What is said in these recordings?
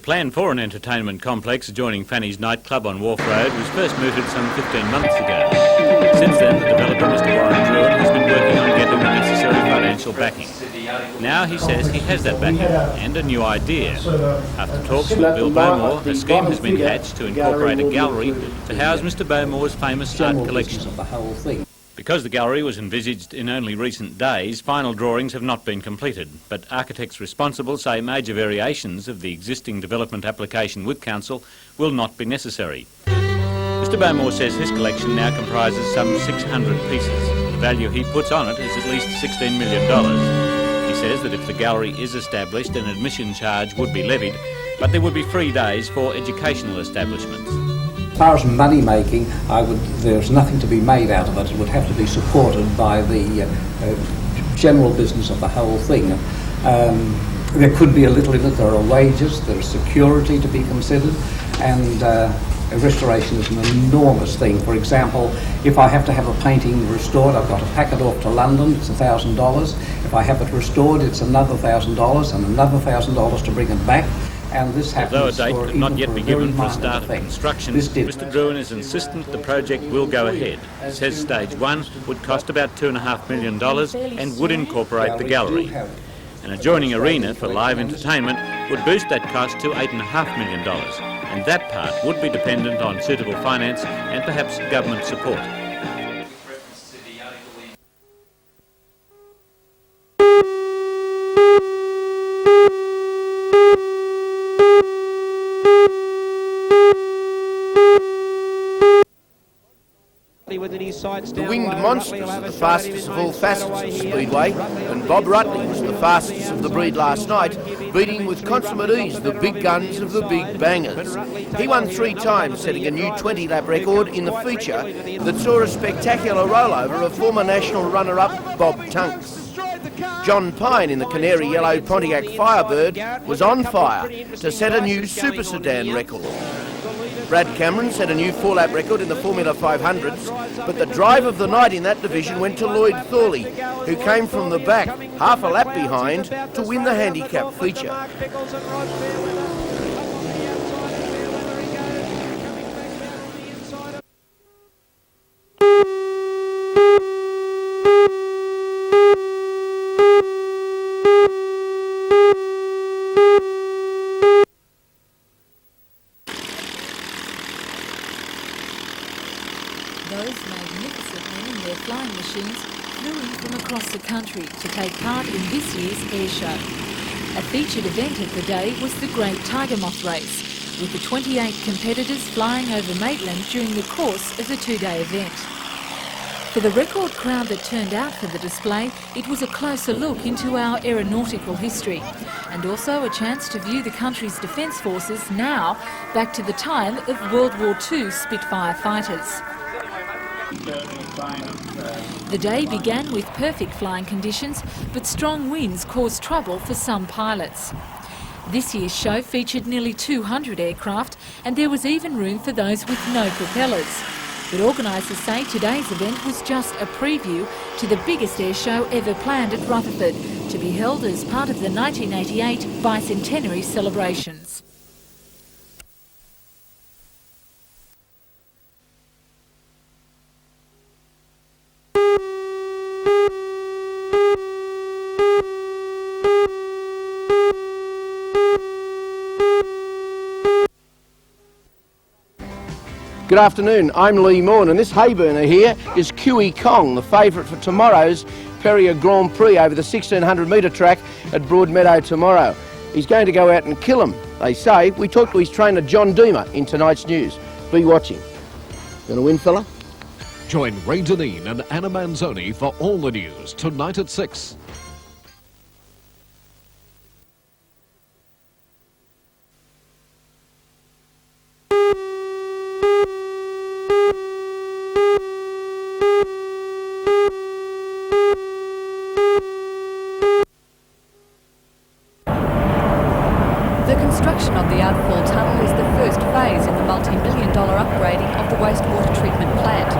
The plan for an entertainment complex adjoining Fanny's nightclub on Wharf Road was first mooted some 15 months ago. Since then, the developer, Mr Warren Druin, has been working on getting the necessary financial backing. Now he says he has that backing and a new idea. After talks with Bill Bowmore, a scheme has been hatched to incorporate a gallery to house Mr Bowmore's famous art collection. Because the gallery was envisaged in only recent days, final drawings have not been completed, but architects responsible say major variations of the existing development application with council will not be necessary. Mr Bowmore says his collection now comprises some 600 pieces. The value he puts on it is at least $16 million. He says that if the gallery is established, an admission charge would be levied, but there would be free days for educational establishments. As far as money making, there's nothing to be made out of it. It would have to be supported by the general business of the whole thing. There could be a little in it. There are wages, there is security to be considered, and restoration is an enormous thing. For example, if I have to have a painting restored, I've got to pack it off to London, it's $1,000. If I have it restored, it's another $1,000 and another $1,000 to bring it back. And this although a date could not yet be given for the start of construction, Mr Druin is insistent the project will go ahead. He says stage one would cost about $2.5 million and would incorporate the gallery. An adjoining arena for live entertainment would boost that cost to $8.5 million, and that part would be dependent on suitable finance and perhaps government support. The Winged Monsters are the fastest of all facets of Speedway, and Bob Rutley was the fastest of the breed last night, beating with consummate ease the big guns of the big bangers. He won 3 times, setting a new 20-lap record in the feature that saw a spectacular rollover of former national runner-up Bob Tunks. John Pine in the canary yellow Pontiac Firebird was on fire to set a new super sedan record. Brad Cameron set a new 4-lap record in the Formula 500s, but the drive of the night in that division went to Lloyd Thorley, who came from the back, half a lap behind, to win the handicap feature. Those magnificent men in their flying machines flew in from across the country to take part in this year's air show. A featured event of the day was the Great Tiger Moth Race, with the 28 competitors flying over Maitland during the course of the 2-day event. For the record crowd that turned out for the display, it was a closer look into our aeronautical history, and also a chance to view the country's defence forces now back to the time of World War II Spitfire fighters. The day began with perfect flying conditions, but strong winds caused trouble for some pilots. This year's show featured nearly 200 aircraft, and there was even room for those with no propellers. But organisers say today's event was just a preview to the biggest air show ever planned at Rutherford, to be held as part of the 1988 bicentenary celebrations. Good afternoon, I'm Lee Morn, and this hay burner here is Kiwi Kong, the favourite for tomorrow's Perrier Grand Prix over the 1600 metre track at Broadmeadow tomorrow. He's going to go out and kill him, they say. We talked to his trainer John Deemer in tonight's news. Be watching. Gonna win, fella? Join Ray Deneen and Anna Manzoni for all the news tonight at 6. The construction of the Outfall tunnel is the first phase in the multi-million-dollar upgrading of the wastewater treatment plant.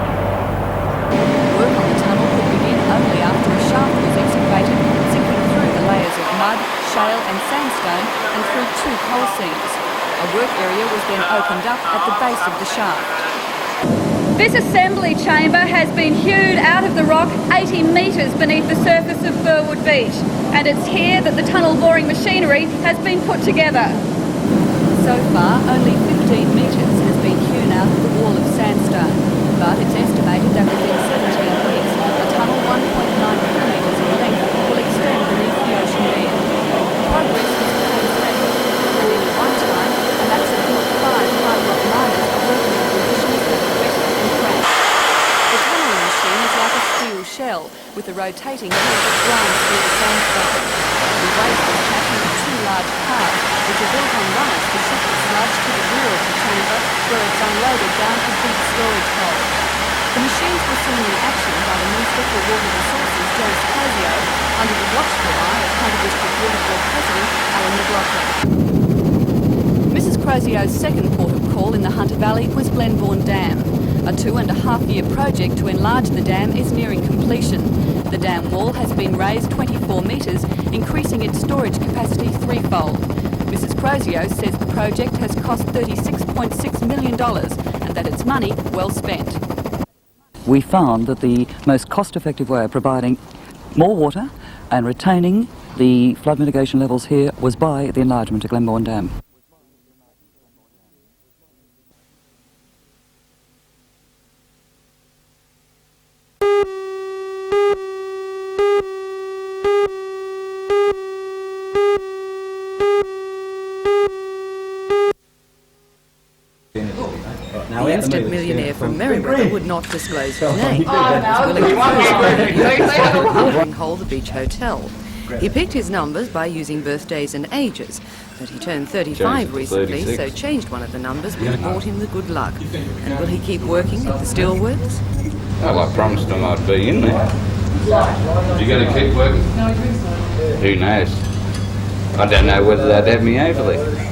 Work on the tunnel could begin only after a shaft was excavated, sinking through the layers of mud, shale and sandstone and through 2 coal seams. work area was then opened up at the base of the shaft. This assembly chamber has been hewed out of the rock 80 metres beneath the surface of Burwood Beach, and it's here that the tunnel boring machinery has been put together. So far, only 15 metres has been hewn out of the wall of sandstone, but it's estimated that within 17 weeks, a tunnel 1.9 kilometres in length will extend beneath the ocean bed. Progress is painstaking, and in one time, a maximum of 5 hard rock miners are working in conditions that are wet and cramped. The tunnelling machine is like a steel shell, with a rotating head that grinds through the sandstone. The waste is packed into 2 large cars, which are built on runners to ship the sludge to the rear of the chamber, where it's unloaded down to big storage holes. The machines were seen in action by the Minister for Water Resources, Torres, under the watchful eye of Hunter District Water Board President Alan McLaughlin. Mrs Crozio's second port of call in the Hunter Valley was Glenborn Dam. A 2.5-year project to enlarge the dam is nearing completion. The dam wall has been raised 24 metres, increasing its storage capacity threefold. Mrs Crozio says the project has cost $36.6 million and that it's money well spent. We found that the most cost-effective way of providing more water and retaining the flood mitigation levels here was by the enlargement of Glenborn Dam. The instant millionaire from Merriweather would not disclose his name. He was willing to Hole, the beach hotel. He picked his numbers by using birthdays and ages, but he turned 35 recently, so changed one of the numbers which brought him the good luck. And will he keep working at the steelworks? Well, I promised him I'd be in there. You going to keep working? Who knows? I don't know whether they'd have me over there.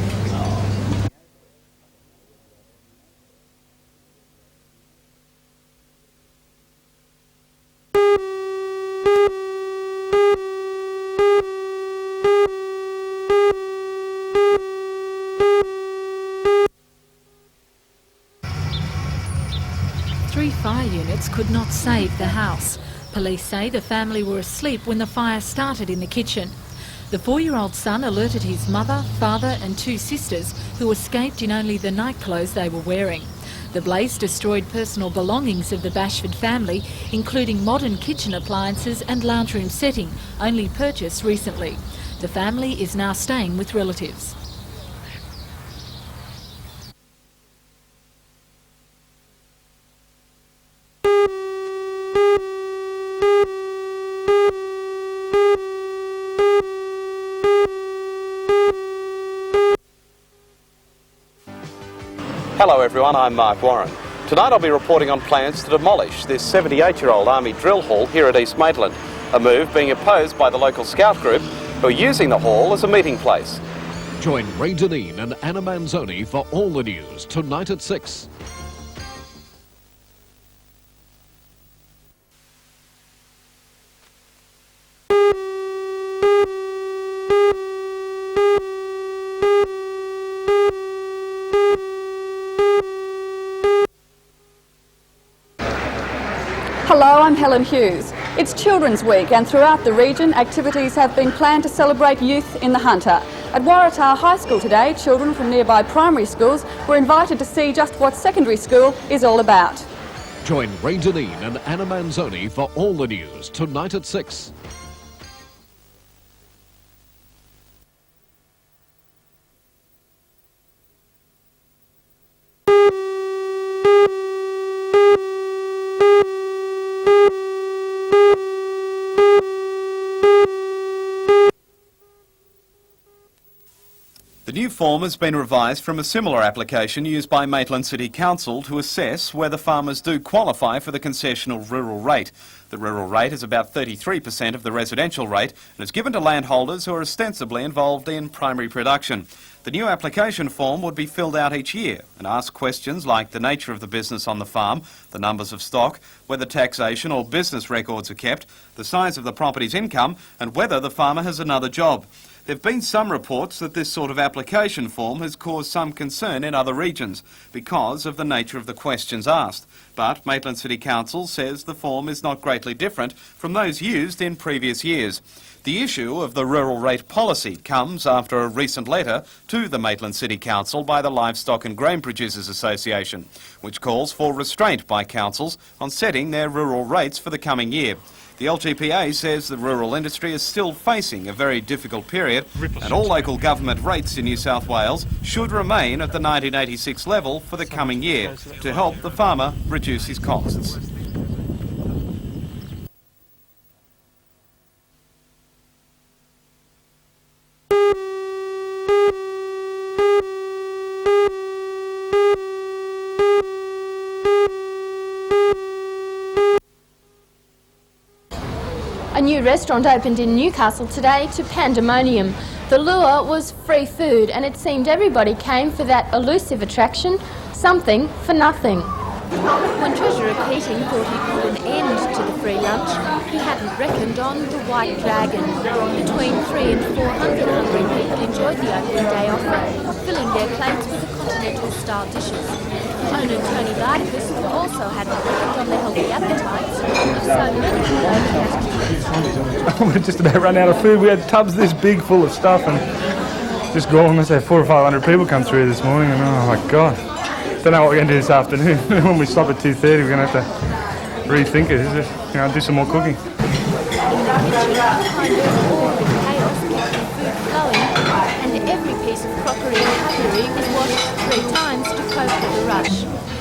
Fire units could not save the house. Police say the family were asleep when the fire started in the kitchen. The 4-year-old son alerted his mother, father and 2 sisters who escaped in only the nightclothes they were wearing. The blaze destroyed personal belongings of the Bashford family, including modern kitchen appliances and lounge room setting, only purchased recently. The family is now staying with relatives. Hello everyone, I'm Mark Warren. Tonight I'll be reporting on plans to demolish this 78-year-old Army drill hall here at East Maitland, a move being opposed by the local scout group who are using the hall as a meeting place. Join Ray Deneen and Anna Manzoni for all the news tonight at 6. Hello, I'm Helen Hughes. It's Children's Week and throughout the region activities have been planned to celebrate youth in the Hunter. At Waratah High School today, children from nearby primary schools were invited to see just what secondary school is all about. Join Ray Deneen and Anna Manzoni for all the news tonight at 6. The new form has been revised from a similar application used by Maitland City Council to assess whether farmers do qualify for the concessional rural rate. The rural rate is about 33% of the residential rate and is given to landholders who are ostensibly involved in primary production. The new application form would be filled out each year and ask questions like the nature of the business on the farm, the numbers of stock, whether taxation or business records are kept, the size of the property's income and whether the farmer has another job. There have been some reports that this sort of application form has caused some concern in other regions because of the nature of the questions asked. But Maitland City Council says the form is not greatly different from those used in previous years. The issue of the rural rate policy comes after a recent letter to the Maitland City Council by the Livestock and Grain Producers Association, which calls for restraint by councils on setting their rural rates for the coming year. The LGPA says the rural industry is still facing a very difficult period and all local government rates in New South Wales should remain at the 1986 level for the coming year to help the farmer reduce his costs. A new restaurant opened in Newcastle today to pandemonium. The lure was free food and it seemed everybody came for that elusive attraction, something for nothing. When Treasurer Keating thought he'd put an end to the free lunch, he hadn't reckoned on the White Dragon. Between 300 and 400 hungry people enjoyed the opening day offer, filling their plates with the continental-style dishes. Owner Tony Vardicus also hadn't reckoned on the healthy appetites of so many We just about run out of food. We had tubs this big full of stuff and just gone. Let's say 400 or 500 people come through this morning and oh my God. Don't know what we're going to do this afternoon. When we stop at 2:30 we're going to have to rethink it, do some more cooking. In the kitchen, behind all the chaos kept the food flowing and every piece of crockery and cutlery was washed 3 times to cope with the rush.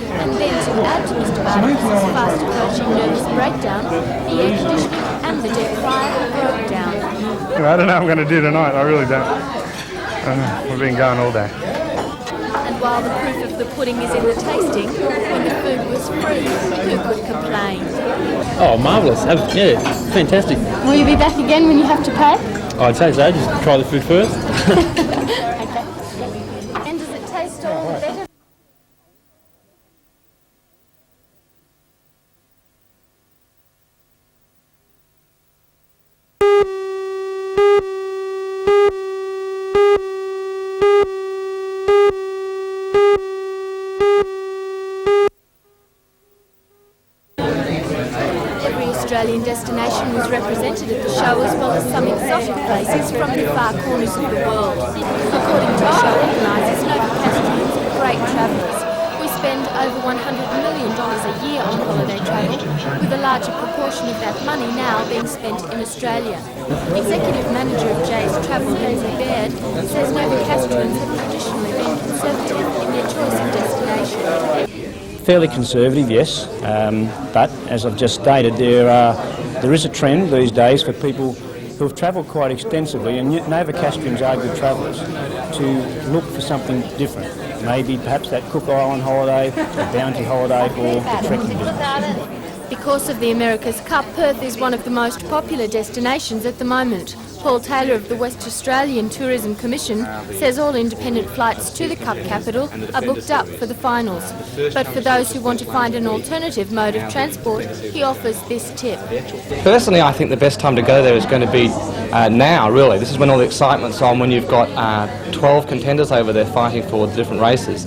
And then to add to Mr. Vardicus' fast approaching nervous breakdown, the air conditioning and the deep fryer broke down. I don't know what I'm going to do tonight, I really don't. I don't know. We've been going all day. And while the proof of the pudding is in the tasting, when the food was free, who could complain? Oh, marvellous. Yeah, fantastic. Will you be back again when you have to pay? I'd say so. Just try the food first. Okay. And does it taste all the better? Australian destination was represented at the show as well as some exotic places from the far corners of the world. According to show organisers, Novocastrians are great travellers. We spend over $100 million a year on holiday travel, with a larger proportion of that money now being spent in Australia. Executive Manager of Jay's Travel, Lindsay Baird, says Novocastrians have traditionally been conservative in their choice of destination. Fairly conservative, yes, but as I've just stated, there is a trend these days for people who have travelled quite extensively, and Novocastrians are good travellers, to look for something different. Maybe perhaps that Cook Island holiday, a Bounty holiday, or the trekking business. Because of the America's Cup, Perth is one of the most popular destinations at the moment. Paul Taylor of the West Australian Tourism Commission says all independent flights to the Cup capital are booked up for the finals. But for those who want to find an alternative mode of transport, he offers this tip. Personally, I think the best time to go there is going to be now, really. This is when all the excitement's on, when you've got 12 contenders over there fighting for the different races.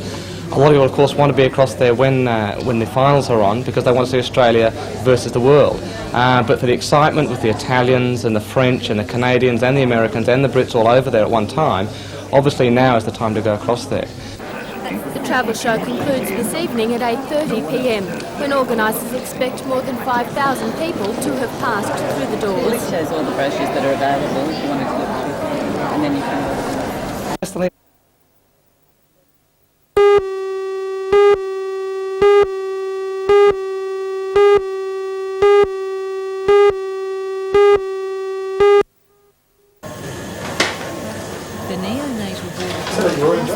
A lot of people, of course, want to be across there when the finals are on because they want to see Australia versus the world. But for the excitement with the Italians and the French and the Canadians and the Americans and the Brits all over there at one time, obviously now is the time to go across there. The travel show concludes this evening at 8:30 p.m, when organisers expect more than 5,000 people to have passed through the doors. It shows all the brochures that are available if you want to look through, and then you can... Personally,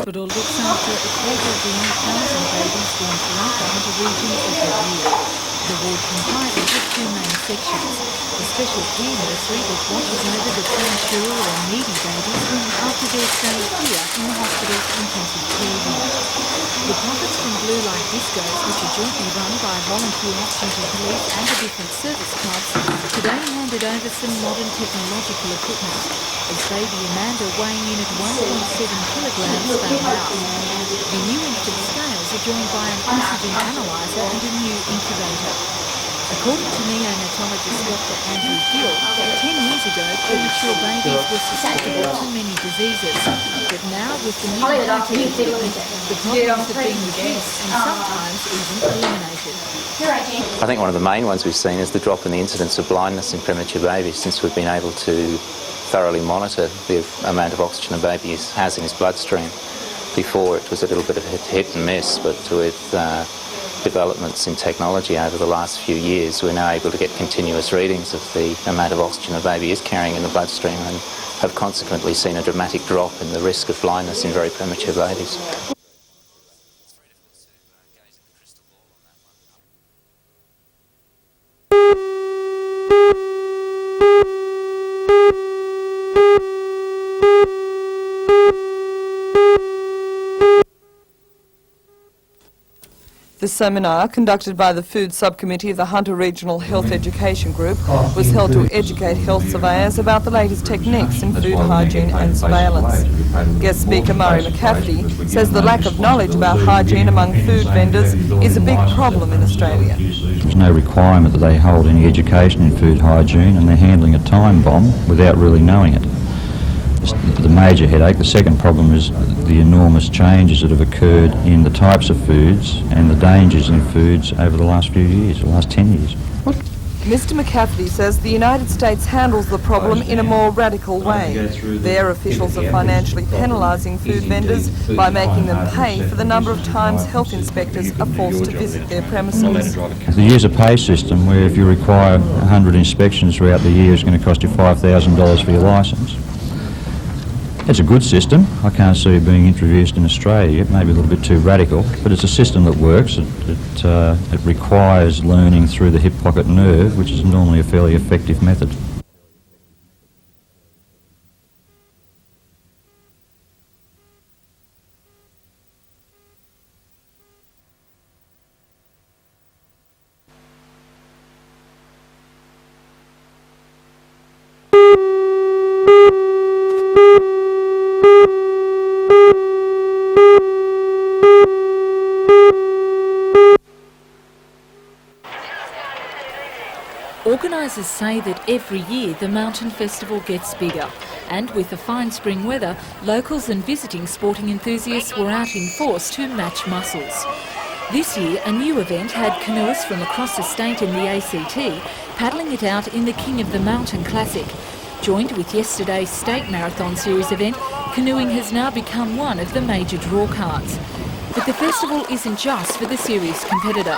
hospital looks after a quarter of the 8,000 babies born throughout the Hunter region every year. The ward comprises of 2 main sections: a special care nursery that watches over the premature and needy babies after their stay here in the hospital's intensive care unit. The profits from Blue Light Discos, which are jointly run by Volunteer Action to Police and the different service clubs, today hand handed over some modern technological equipment as baby Amanda, weighing in at 1.7 kilograms, found out. The new infant scales are joined by an oxygen analyzer and a new incubator. According to neonatologist Dr. Andrew Gill, 10 years ago premature babies were susceptible to many diseases, but now with the new high-tech equipment, the problems have been reduced and sometimes even eliminated. I think one of the main ones we've seen is the drop in the incidence of blindness in premature babies since we've been able to thoroughly monitor the amount of oxygen a baby has in his bloodstream. Before it was a little bit of hit and miss, but with developments in technology over the last few years, we're now able to get continuous readings of the amount of oxygen a baby is carrying in the bloodstream and have consequently seen a dramatic drop in the risk of blindness in very premature babies. The seminar, conducted by the Food Subcommittee of the Hunter Regional Health Education Group, was held to educate health surveyors about the latest techniques in food hygiene and surveillance. Guest speaker Murray McCafferty says the lack of knowledge about hygiene among food vendors is a big problem in Australia. There's no requirement that they hold any education in food hygiene, and they're handling a time bomb without really knowing it. The major headache. The second problem is the enormous changes that have occurred in the types of foods and the dangers in foods over the last few years, the last 10 years. Mr McCafferty says the United States handles the problem in a more radical way. Their officials are financially penalising food vendors by making them pay for the number of times health inspectors are forced to visit their premises. They use a pay system where if you require 100 inspections throughout the year, it's going to cost you $5,000 for your licence. It's a good system. I can't see it being introduced in Australia. It may be a little bit too radical, but it's a system that works. It requires learning through the hip pocket nerve, which is normally a fairly effective method. Organisers say that every year the mountain festival gets bigger, and with the fine spring weather, locals and visiting sporting enthusiasts were out in force to match muscles. This year a new event had canoeists from across the state and the ACT paddling it out in the King of the Mountain Classic. Joined with yesterday's State Marathon Series event, canoeing has now become one of the major draw cards. But the festival isn't just for the serious competitor.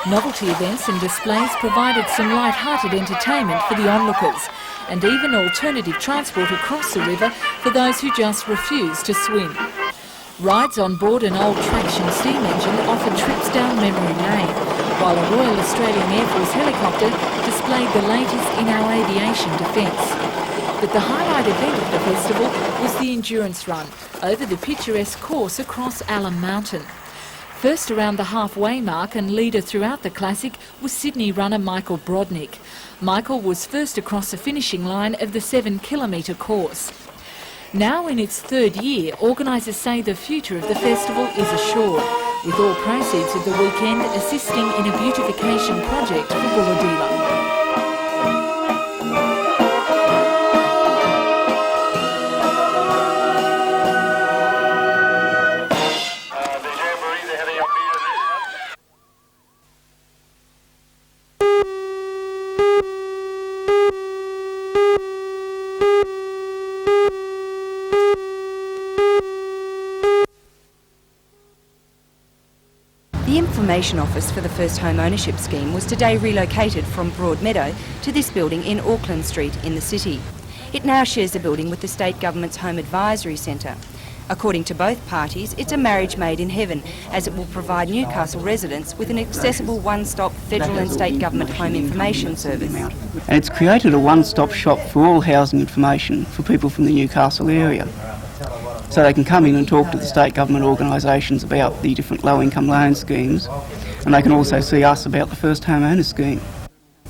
Novelty events and displays provided some light-hearted entertainment for the onlookers, and even alternative transport across the river for those who just refuse to swim. Rides on board an old traction steam engine offered trips down memory lane, while a Royal Australian Air Force helicopter displayed the latest in our aviation defence. But the highlight event of the festival was the endurance run over the picturesque course across Alum Mountain. First around the halfway mark and leader throughout the Classic was Sydney runner Michael Brodnick. Michael was first across the finishing line of the 7-kilometre course. Now in its third year, organisers say the future of the festival is assured, with all proceeds of the weekend assisting in a beautification project for Bulahdelah. The information office for the first home ownership scheme was today relocated from Broadmeadow to this building in Auckland Street in the city. It now shares the building with the state government's Home Advisory Centre. According to both parties, it's a marriage made in heaven, as it will provide Newcastle residents with an accessible one-stop federal and state government home information service. And it's created a one-stop shop for all housing information for people from the Newcastle area. So they can come in and talk to the state government organisations about the different low-income loan schemes, and they can also see us about the first home owner scheme.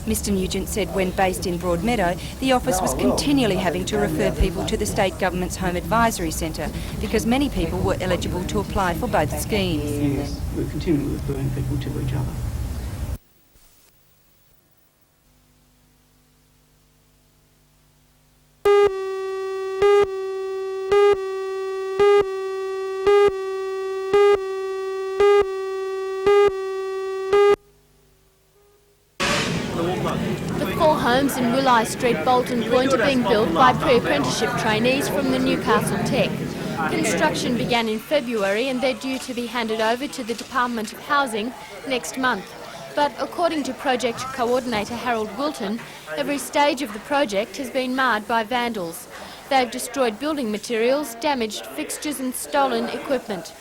Mr Nugent said when based in Broadmeadow, the office was continually having to refer people to the state government's Home Advisory Centre because many people were eligible to apply for both schemes. We're continually referring people to each other. Homes in Willi Street, Bolton Point are being built by pre-apprenticeship trainees from the Newcastle Tech. Construction began in February and they're due to be handed over to the Department of Housing next month. But according to project coordinator Harold Wilton, every stage of the project has been marred by vandals. They've destroyed building materials, damaged fixtures and stolen equipment.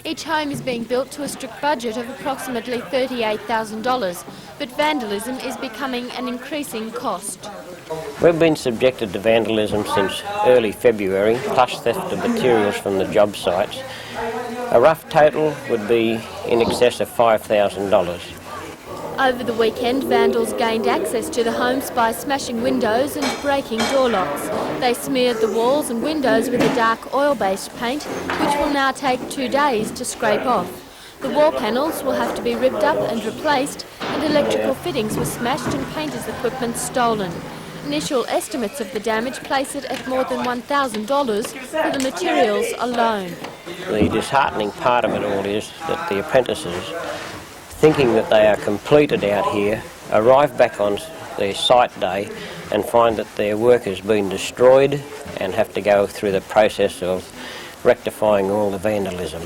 Each home is being built to a strict budget of approximately $38,000, but vandalism is becoming an increasing cost. We've been subjected to vandalism since early February, plus theft of materials from the job sites. A rough total would be in excess of $5,000. Over the weekend, vandals gained access to the homes by smashing windows and breaking door locks. They smeared the walls and windows with a dark oil-based paint, which will now take 2 days to scrape off. The wall panels will have to be ripped up and replaced, and electrical fittings were smashed and painters' equipment stolen. Initial estimates of the damage place it at more than $1,000 for the materials alone. The disheartening part of it all is that the apprentices, thinking that they are completed out here, arrive back on their site day and find that their work has been destroyed and have to go through the process of rectifying all the vandalism.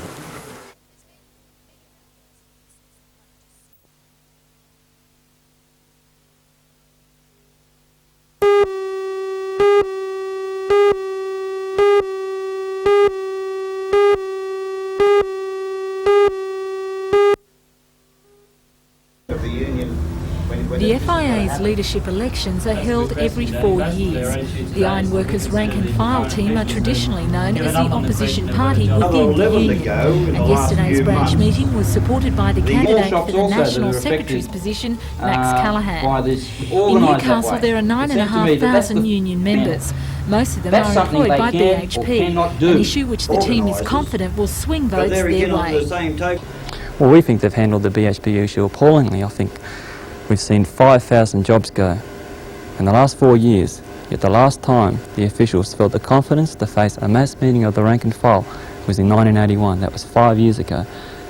The FIA's leadership elections are held every 4 years. The Ironworkers rank and file team are traditionally known as the opposition party within the union. And yesterday's branch meeting was supported by the candidate for the National Secretary's position, Max Callaghan. In Newcastle there are 9,500 union members. Most of them are employed by BHP, an issue which the team is confident will swing votes their way. Well, we think they've handled the BHP issue appallingly. I think we've seen 5,000 jobs go in the last 4 years, yet the last time the officials felt the confidence to face a mass meeting of the rank and file was in 1981. That was 5 years ago.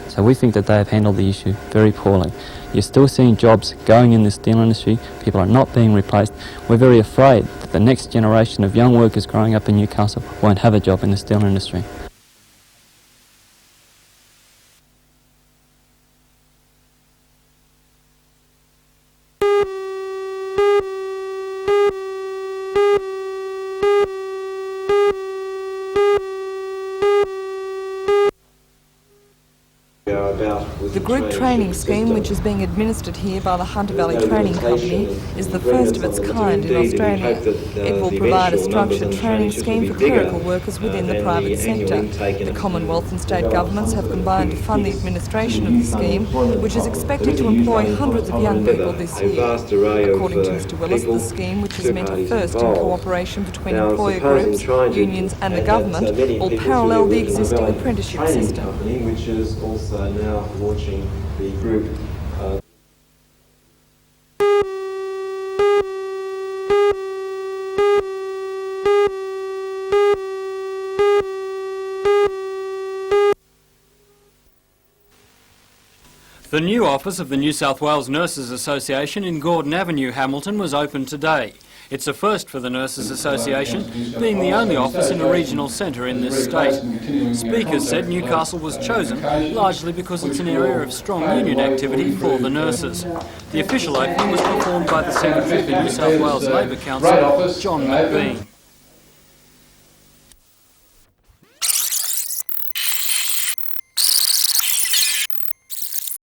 So we think that they have handled the issue very poorly. You're still seeing jobs going in the steel industry. People are not being replaced. We're very afraid that the next generation of young workers growing up in Newcastle won't have a job in the steel industry. The group training scheme, which is being administered here by the Hunter Valley Training Company, is the first of its kind in Australia. It will provide a structured training scheme for clerical workers within the private sector. The Commonwealth and state governments have combined to fund the administration of the scheme, which is expected to employ hundreds of young people this year. According to Mr Willis, the scheme, which is meant a first in cooperation between employer groups, unions and the government, will parallel the existing apprenticeship system. Which is also now launching the group. The new office of the New South Wales Nurses Association in Gordon Avenue, Hamilton, was opened today. It's a first for the Nurses Association, being the only office in a regional centre in this state. Speakers said Newcastle was chosen largely because it's an area of strong union activity for the nurses. The official opening was performed by the Secretary of the New South Wales Labour Council, John McBean.